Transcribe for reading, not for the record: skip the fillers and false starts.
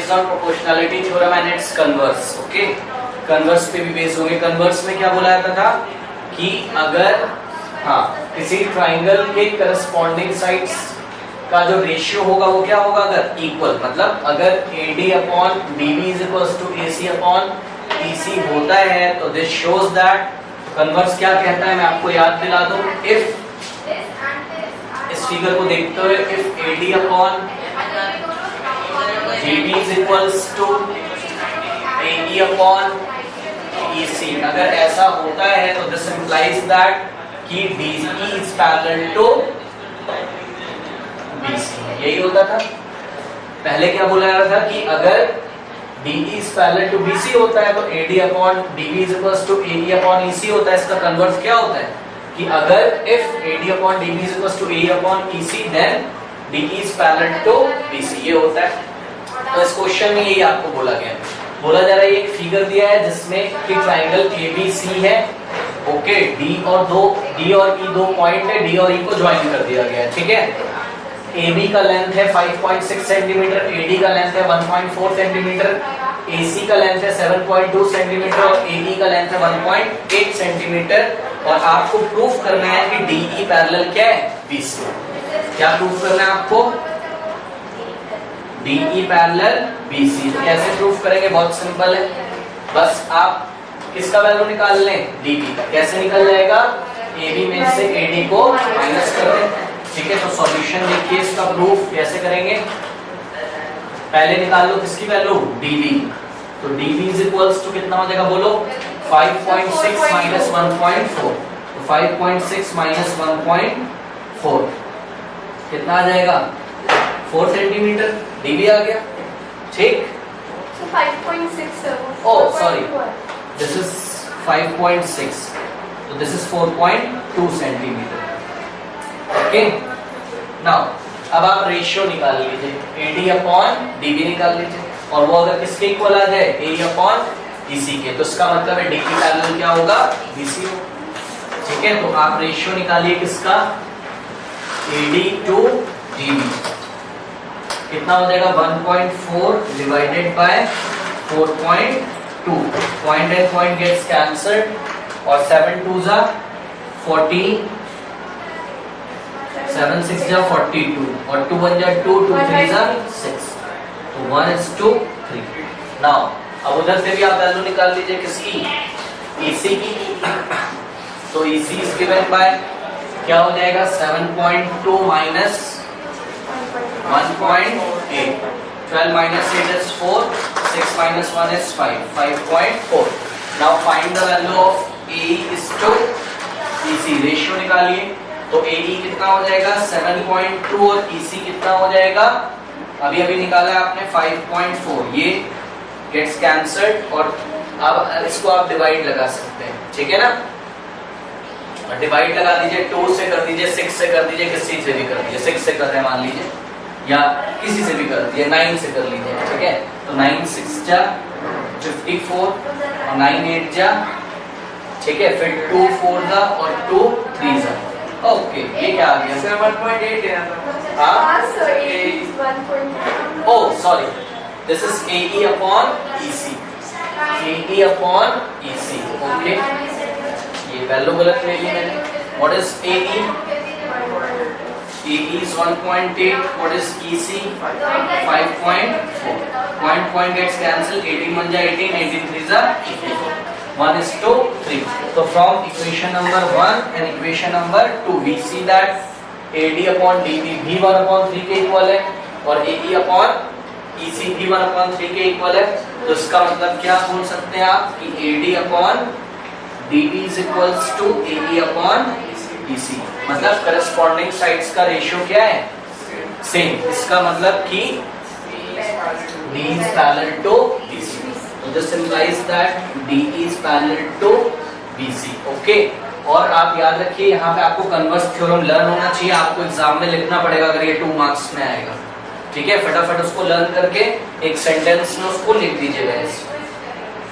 Based on proportionality theorem and it's converse. Okay, converse पे भी based होंगे। Converse में क्या बोला जाता था कि अगर किसी ट्राइंगल के करस्पॉन्डिंग साइड्स का जो रेशियो होगा वो क्या होगा, अगर इक्वल, मतलब अगर AD upon BB is equals to AC upon EC होता है तो दिस शोज दैट, कन्वर्स क्या कहता है मैं आपको याद दिला दूं, इफ, इस फिगर को देखते हुए, if AD upon BB is equals to AE upon EC, अगर ऐसा होता है तो दिस इंप्लाइज दैट कि DE is parallel to BC। यही होता था पहले। क्या बोला जा रहा था कि अगर DE is parallel to BC होता है तो AD upon BB is equals to AE upon EC होता है। इसका कन्वर्स क्या होता है कि अगर if AD upon DB is equals to AE upon EC then DE is parallel to BC, ये होता है। तो इस क्वेश्चन में यही आपको बोला गया है। बोला जा रहा है एक फिगर दिया है जिसमें कि ट्राइंगल ABC है। ओके, D और E दो पॉइंट है, D और E को ज्वाइन कर दिया गया है। ठीक है, AB का लेंथ है 5.6 सेंटीमीटर, AD का लेंथ है 1.4 सेंटीमीटर, AC का लेंथ है 7.2 सेंटीमीटर और AE का लेंथ है 1.8 सेंटीमीटर। और आपको प्रूफ करना है कि DE पैरेलल क्या है, BC। क्या प्रूफ करना है आपको, DE पैरेलल BC। तो कैसे प्रूफ करेंगे, बहुत सिंपल है, बस आप किसका वैल्यू निकाल लें, DB का। कैसे निकल जाएगा, AB में से AD को माइनस कर दें। ठीक है, तो सॉल्यूशन देखिए, इसका प्रूफ कैसे करेंगे। पहले निकाल लो किसकी वैल्यू, DB। तो DB इज इक्वल्स टू कितना हो जाएगा, बोलो 5.6 माइनस 1.4। तो 5.6 माइनस 1.4 कितना आ जाएगा, 4 सेंटीमीटर। DB आ गया। ठीक, so 5.6 oh sorry, this is 5.6, तो this is 4.2 centimetre. Okay, now अब आप रेशियो निकाल लीजिए, AD अपॉन DB निकाल लीजिए, और वो अगर किसके इक्वल आ जाए, AE अपॉन EC के, तो इसका मतलब है DE पैरेलल क्या होगा, BC हो। ठीक है, तो आप रेशियो निकालिए किसका, AD टू DB, कितना हो जाएगा 1.4 divided by 4.2, point and point gets cancelled और 7 2 जा 14, 7 6 जा 42 और 2 1 जा 2, 2 3 जा 6, तो 1:3। नाउ अब उधर से भी आप वैल्यू निकाल लीजिए किसकी, EC की। तो EC इज गिवन बाय क्या हो जाएगा, 7.2 minus 1.8, 12 minus 8 is 4, 6 minus 1 is 5, 5.4. Now find the value of AE is to EC, ratio निकालिए। तो AE कितना हो जाएगा 7.2 और EC कितना हो जाएगा, अभी अभी निकाला है आपने 5.4, ये गेट्स कैंसल्ड और अब इसको आप डिवाइड लगा सकते हैं। ठीक है ना, डिवाइड लगा दीजिए, 2 से कर दीजिए, 6 से कर दीजिए, किसी से भी कर दीजिए, 6 से कर रहे हैं मान लीजिए, या किसी से भी कर दीजिए, 9 से कर लीजिए। ठीक है, तो 9 6 जा 54 और 9 8 जा, ठीक है, फिर 2 4 जा और 2 3 जा। ओके, ये क्या आ गया, 1.8 है। हाँ, oh sorry, this is AE upon EC, AE upon EC। Okay, ये वैल्यू गलत ले ली मैंने। What is AE, AE is 1.8. What is EC? 5.4. Point gets cancelled. 18 1 जा 18, 18 3 जा 1:3. So from equation number 1 and equation number 2, we see that AD upon DB भी 1/3 के equal है और AE upon EC भी 1/3 के इक्वल है। तो इसका मतलब क्या बोल सकते हैं आप कि AD upon DB is equals to AE upon EC, मतलब करस्पॉन्डिंग साइड्स का रेशियो क्या है, सेम। इसका मतलब कि D is parallel to BC, so this implies that D is parallel to BC। Okay, और आप याद रखिए यहाँ पे आपको कन्वर्स थ्योरम लर्न होना चाहिए, आपको एग्जाम में लिखना पड़ेगा अगर ये 2 मार्क्स में आएगा। ठीक है, फटाफट उसको लर्न करके एक सेंटेंस में उसको लिख दीजिएगा।